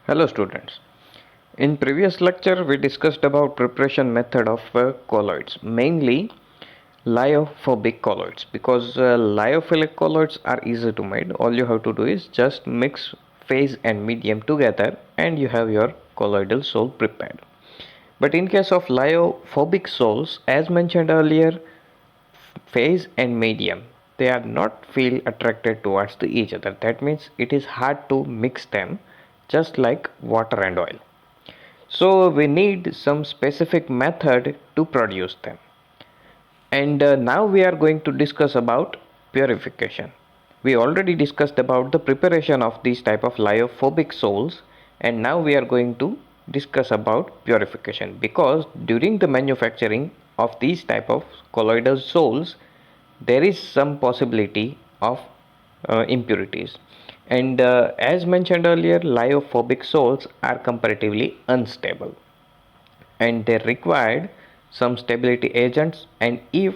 Hello students. In previous lecture we discussed about preparation method of colloids, mainly lyophobic colloids, because lyophilic colloids are easy to make. All you have to do is just mix phase and medium together and you have your colloidal sol prepared. But in case of lyophobic sols, as mentioned earlier, phase and medium, they are not feel attracted towards each other. That means it is hard to mix them, just like water and oil. So we need some specific method to produce them. And now we are going to discuss about purification. We already discussed about the preparation of these type of lyophobic sols, and now we are going to discuss about purification, because during the manufacturing of these type of colloidal sols there is some possibility of impurities. And as mentioned earlier, lyophobic sols are comparatively unstable and they required some stability agents, and if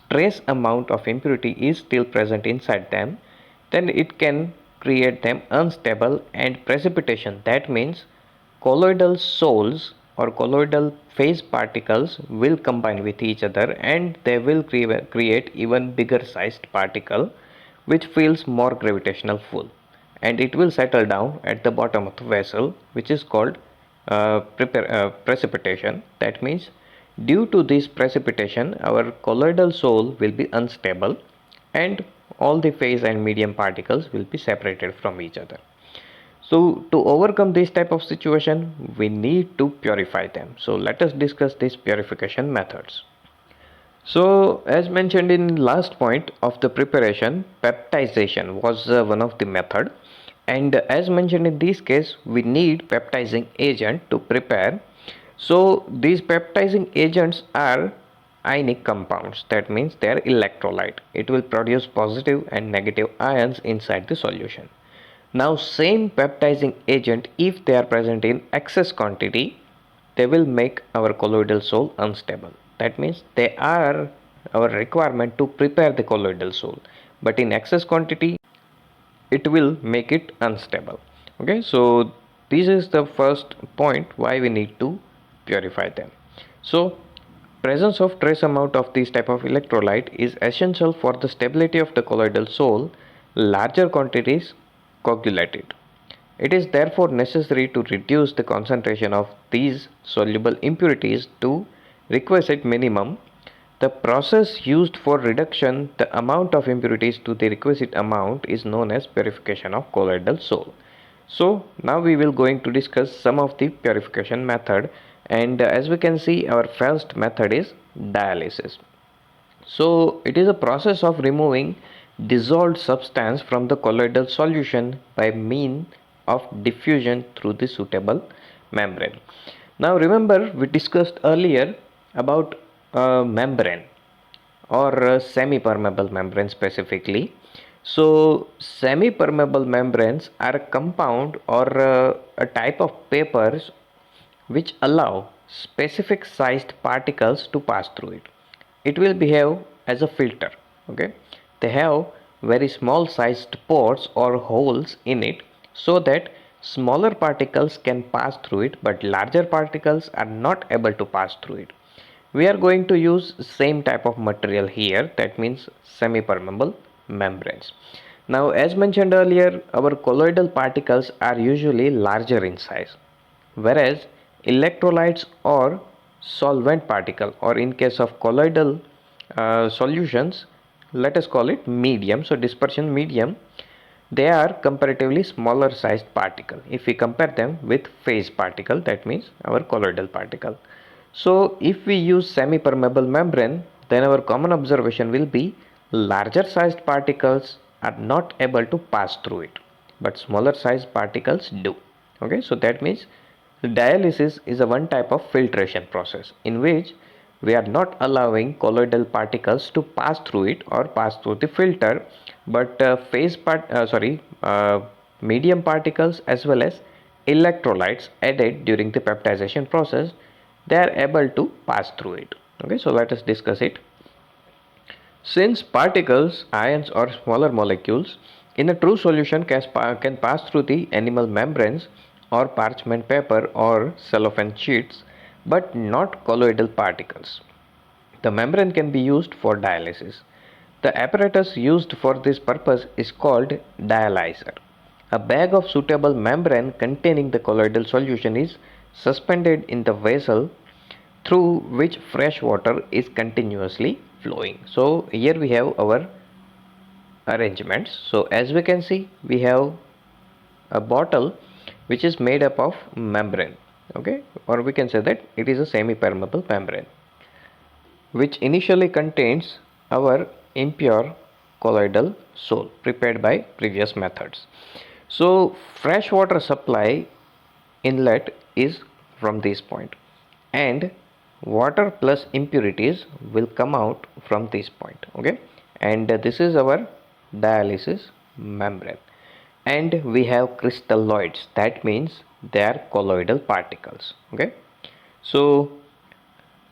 trace amount of impurity is still present inside them, then it can create them unstable and precipitation. That means colloidal sols or colloidal phase particles will combine with each other and they will create even bigger sized particle which feels more gravitational pull, and it will settle down at the bottom of the vessel, which is called precipitation. That means due to this precipitation our colloidal sol will be unstable and all the phase and medium particles will be separated from each other. So to overcome this type of situation we need to purify them. So let us discuss these purification methods. So as mentioned in last point of the preparation, peptization was one of the method, and as mentioned in this case we need peptizing agent to prepare. So these peptizing agents are ionic compounds, that means they are electrolyte. It will produce positive and negative ions inside the solution. Now same peptizing agent, if they are present in excess quantity, they will make our colloidal sol unstable. That means they are our requirement to prepare the colloidal sol, but in excess quantity it will make it unstable. Okay, so this is the first point why we need to purify them. So presence of trace amount of this type of electrolyte is essential for the stability of the colloidal sol. Larger quantities coagulate it. It is therefore necessary to reduce the concentration of these soluble impurities to requisite minimum. The process used for reduction the amount of impurities to the requisite amount is known as purification of colloidal sol. So now we will going to discuss some of the purification method, and as we can see our first method is dialysis. So it is a process of removing dissolved substance from the colloidal solution by means of diffusion through the suitable membrane. Now remember we discussed earlier about membrane or semi-permeable membrane specifically. So semi-permeable membranes are a compound or a type of papers which allow specific sized particles to pass through it. It will behave as a filter. Okay, they have very small sized pores or holes in it so that smaller particles can pass through it, but larger particles are not able to pass through it. We are going to use same type of material here, that means semi permeable membranes. Now as mentioned earlier, our colloidal particles are usually larger in size, whereas electrolytes or solvent particle, or in case of colloidal solutions, let us call it medium, so dispersion medium, they are comparatively smaller sized particle if we compare them with phase particle, that means our colloidal particle. So if we use semi permeable membrane, then our common observation will be larger sized particles are not able to pass through it, but smaller sized particles do. Okay, so that means dialysis is a one type of filtration process in which we are not allowing colloidal particles to pass through it or pass through the filter, but medium particles as well as electrolytes added during the peptization process, they are able to pass through it. Okay, so let us discuss it. Since particles, ions or smaller molecules in a true solution can pass through the animal membranes, or parchment paper or cellophane sheets, but not colloidal particles. The membrane can be used for dialysis. The apparatus used for this purpose is called dialyzer. A bag of suitable membrane containing the colloidal solution is suspended in the vessel through which fresh water is continuously flowing. So here we have our arrangements. So as we can see, we have a bottle which is made up of membrane, okay, or we can say that it is a semi-permeable membrane, which initially contains our impure colloidal sole prepared by previous methods. So fresh water supply inlet is from this point, and water plus impurities will come out from this point, okay, and this is our dialysis membrane. And we have crystalloids, that means they are colloidal particles, okay. So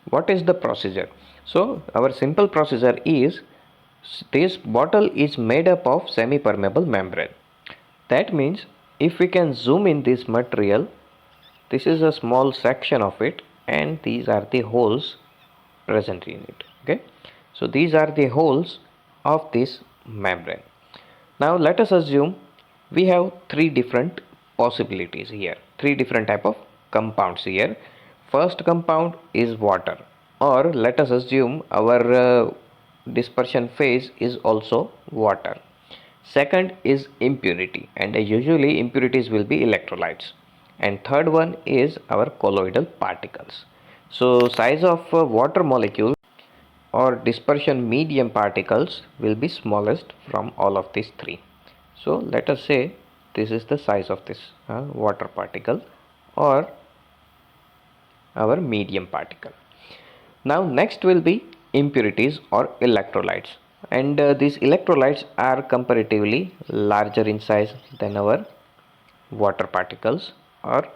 what is the procedure? So our simple procedure is, this bottle is made up of semi-permeable membrane. That means if we can zoom in this material, this is a small section of it, and these are the holes present in it, okay. So these are the holes of this membrane. Now let us assume we have three different possibilities here, three different type of compounds here. First compound is water, or let us assume our dispersion phase is also water. Second is impurity, and usually impurities will be electrolytes. And third one is our colloidal particles. So size of water molecule or dispersion medium particles will be smallest from all of these three. So let us say this is the size of this water particle or our medium particle. Now next will be impurities or electrolytes, and these electrolytes are comparatively larger in size than our water particles or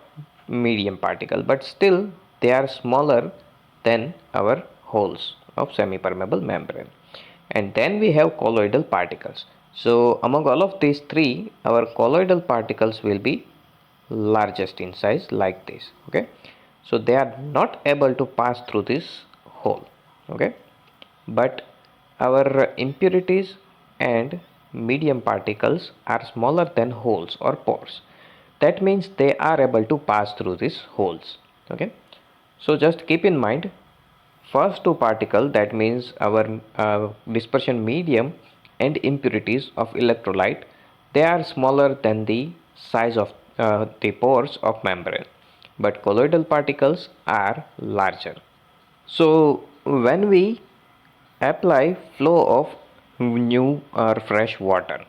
medium particle, but still they are smaller than our holes of semi-permeable membrane. And then we have colloidal particles. So among all of these three, our colloidal particles will be largest in size, like this, okay. So they are not able to pass through this hole, okay, but our impurities and medium particles are smaller than holes or pores. That means they are able to pass through these holes, okay. So just keep in mind, first two particle, that means our dispersion medium and impurities of electrolyte, they are smaller than the size of the pores of membrane, but colloidal particles are larger. So when we apply flow of new or fresh water,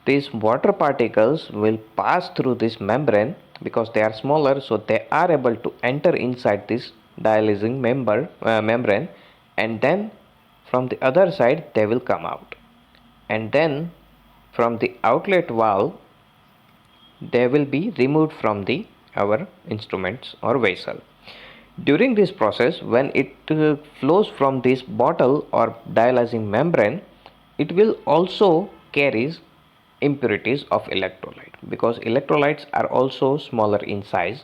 these water particles will pass through this membrane because they are smaller, so they are able to enter inside this dialysing membrane, and then from the other side they will come out, and then from the outlet valve they will be removed from the our instruments or vessel. During this process, when it flows from this bottle or dialysing membrane, it will also carries impurities of electrolyte, because electrolytes are also smaller in size.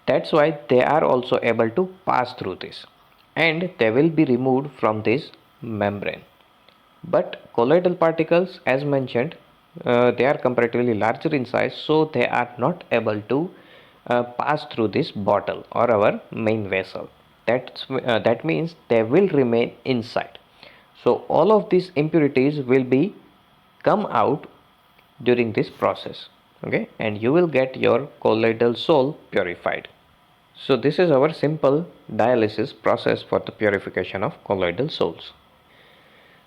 That's why they are also able to pass through this, and they will be removed from this membrane. But colloidal particles, as mentioned, they are comparatively larger in size, so they are not able to pass through this bottle or our main vessel. That means they will remain inside. So all of these impurities will be come out during this process, okay, and you will get your colloidal sole purified. So this is our simple dialysis process for the purification of colloidal soles.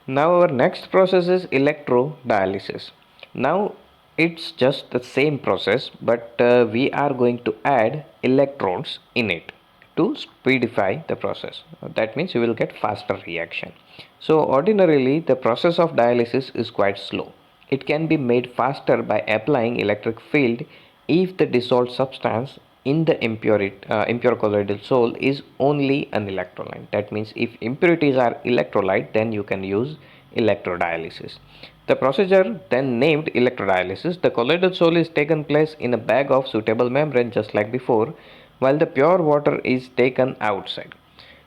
Now our next process is electrodialysis. Now it's just the same process, but we are going to add electrodes in it to speedify the process. That means you will get faster reaction. So ordinarily the process of dialysis is quite slow. It can be made faster by applying electric field if the dissolved substance in the impure colloidal sole is only an electrolyte. That means if impurities are electrolyte, then you can use electrodialysis. The procedure, then named electrodialysis, the colloidal sole is taken place in a bag of suitable membrane just like before, while the pure water is taken outside.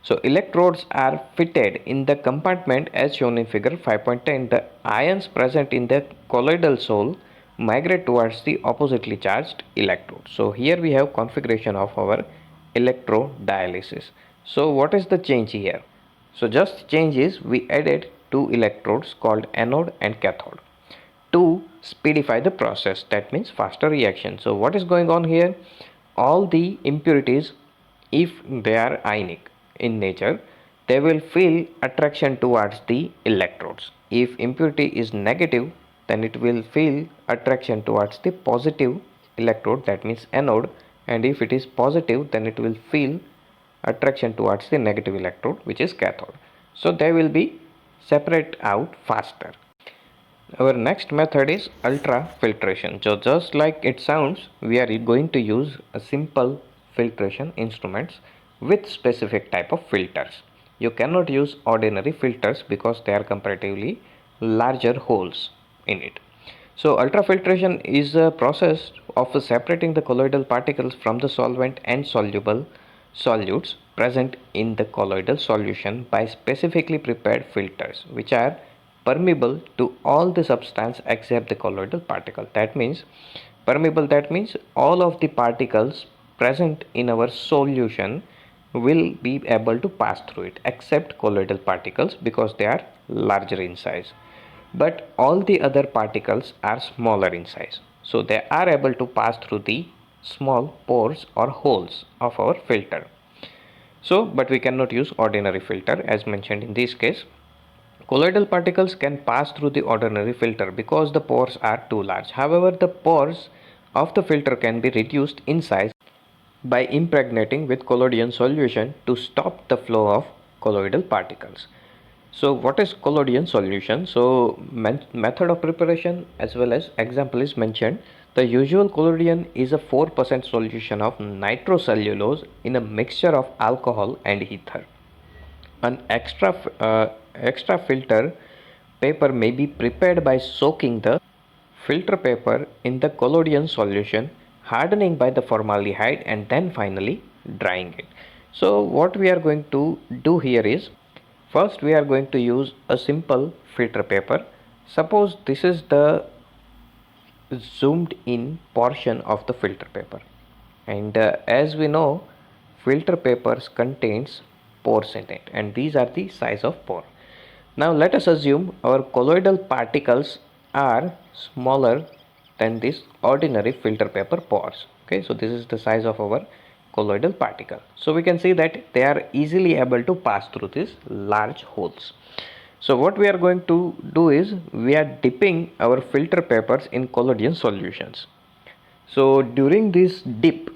So electrodes are fitted in the compartment as shown in figure 5.10. The ions present in the colloidal sole migrate towards the oppositely charged electrode. So here we have configuration of our electrodialysis. So what is the change here? So just change is we added two electrodes called anode and cathode to speedify the process, that means faster reaction. So what is going on here? All the impurities, if they are ionic in nature, they will feel attraction towards the electrodes. If impurity is negative, then it will feel attraction towards the positive electrode, that means anode, and if it is positive, then it will feel attraction towards the negative electrode, which is cathode. So they will be separate out faster. Our next method is ultrafiltration. So just like it sounds, we are going to use a simple filtration instruments with specific type of filters. You cannot use ordinary filters because they are comparatively larger holes in it. So ultrafiltration is a process of separating the colloidal particles from the solvent and soluble solutes present in the colloidal solution by specifically prepared filters which are permeable to all the substance except the colloidal particle. That means permeable, that means all of the particles present in our solution will be able to pass through it except colloidal particles because they are larger in size, but all the other particles are smaller in size, so they are able to pass through the small pores or holes of our filter. So but we cannot use ordinary filter as mentioned in this case. Colloidal particles can pass through the ordinary filter because the pores are too large. However, the pores of the filter can be reduced in size by impregnating with collodion solution to stop the flow of colloidal particles. So what is collodion solution? So method of preparation as well as example is mentioned. The usual collodion is a 4% solution of nitrocellulose in a mixture of alcohol and ether. An extra filter paper may be prepared by soaking the filter paper in the collodion solution, hardening by the formaldehyde, and then finally drying it. So what we are going to do here is, first we are going to use a simple filter paper. Suppose this is the zoomed in portion of the filter paper, and as we know, filter papers contains pores in it, and these are the size of pore. Now let us assume our colloidal particles are smaller than this ordinary filter paper pores. Okay, so this is the size of our colloidal particle. So we can see that they are easily able to pass through these large holes. So what we are going to do is we are dipping our filter papers in collodion solutions. So during this dip,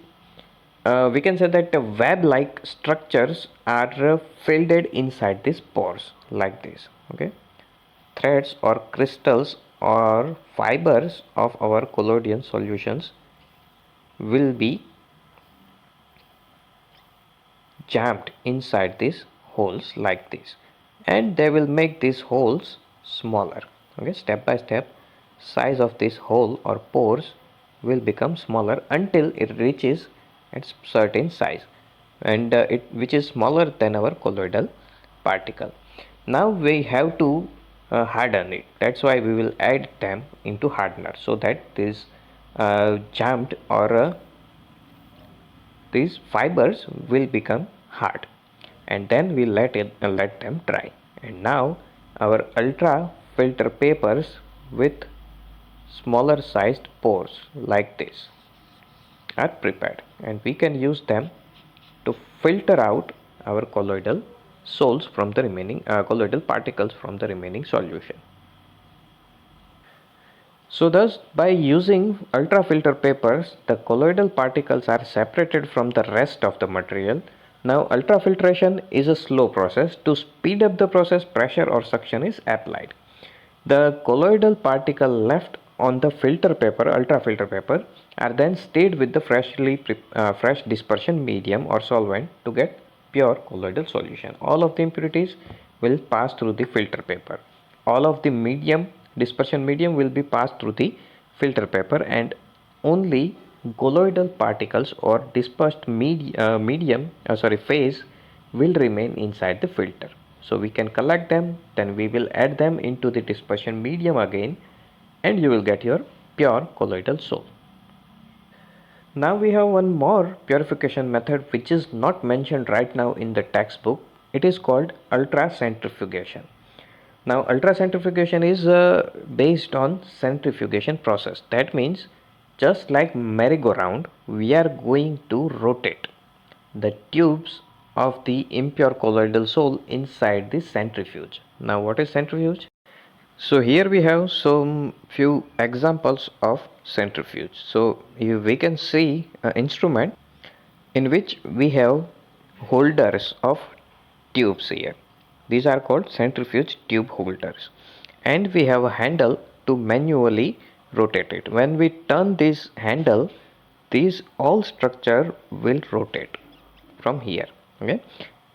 we can say that the web-like structures are filled inside these pores like this. Okay, threads or crystals or fibers of our collodion solutions will be jammed inside these holes like this, and they will make these holes smaller. Okay, step by step size of this hole or pores will become smaller until it reaches its certain size, and which is smaller than our colloidal particle. Now we have to harden it. That's why we will add them into hardener so that this jammed or these fibers will become hard, and then we let them dry. And now our ultra filter papers with smaller sized pores like this are prepared, and we can use them to filter out our colloidal soles from the remaining colloidal particles from the remaining solution. So thus by using ultrafilter papers, the colloidal particles are separated from the rest of the material. Now ultrafiltration is a slow process. To speed up the process, pressure or suction is applied. The colloidal particle left on the filter paper, ultrafilter paper, are then stayed with the fresh dispersion medium or solvent to get pure colloidal solution. All of the impurities will pass through the filter paper. All of the medium dispersion medium will be passed through the filter paper, and only colloidal particles or dispersed phase will remain inside the filter. So we can collect them, then we will add them into the dispersion medium again, and you will get your pure colloidal soul. Now we have one more purification method which is not mentioned right now in the textbook. It is called ultracentrifugation. Now ultracentrifugation is based on centrifugation process. That means just like merry-go-round, we are going to rotate the tubes of the impure colloidal soul inside the centrifuge. Now what is centrifuge? So here we have some few examples of centrifuge. So here we can see an instrument in which we have holders of tubes here. These are called centrifuge tube holders, and we have a handle to manually rotate it. When we turn this handle, these all structure will rotate from here, okay,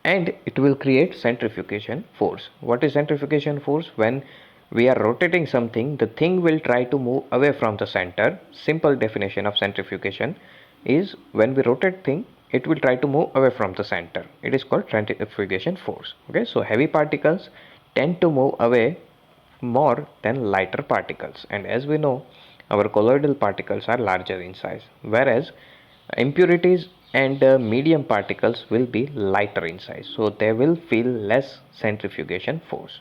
and it will create centrifugation force. What is centrifugation force? When we are rotating something, the thing will try to move away from the center. Simple definition of centrifugation is when we rotate thing, it will try to move away from the center. It is called centrifugation force. Okay, so heavy particles tend to move away more than lighter particles, and as we know, our colloidal particles are larger in size, whereas impurities and medium particles will be lighter in size, so they will feel less centrifugation force.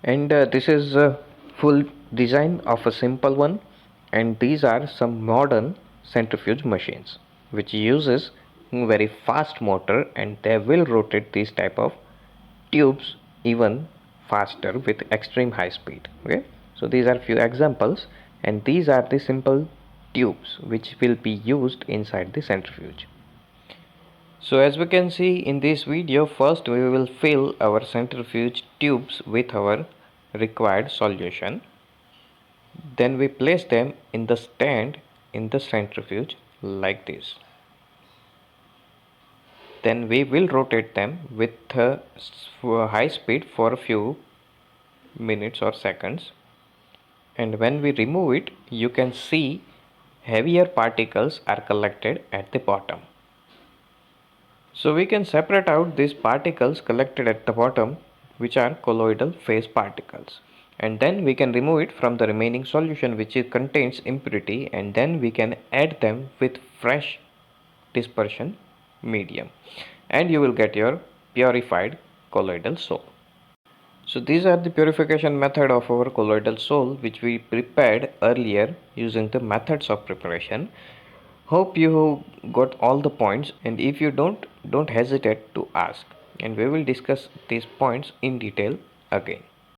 And this is a full design of a simple one, and these are some modern centrifuge machines which uses very fast motor, and they will rotate these type of tubes even faster with extreme high speed. Okay, so these are few examples, and these are the simple tubes which will be used inside the centrifuge. So as we can see in this video, first we will fill our centrifuge tubes with our required solution. Then we place them in the stand in the centrifuge like this. Then we will rotate them with high speed for a few minutes or seconds. And when we remove it, you can see heavier particles are collected at the bottom. So we can separate out these particles collected at the bottom, which are colloidal phase particles, and then we can remove it from the remaining solution which contains impurity, and then we can add them with fresh dispersion medium, and you will get your purified colloidal soul. So these are the purification method of our colloidal soul which we prepared earlier using the methods of preparation. Hope you got all the points, and if you don't hesitate to ask, and we will discuss these points in detail again.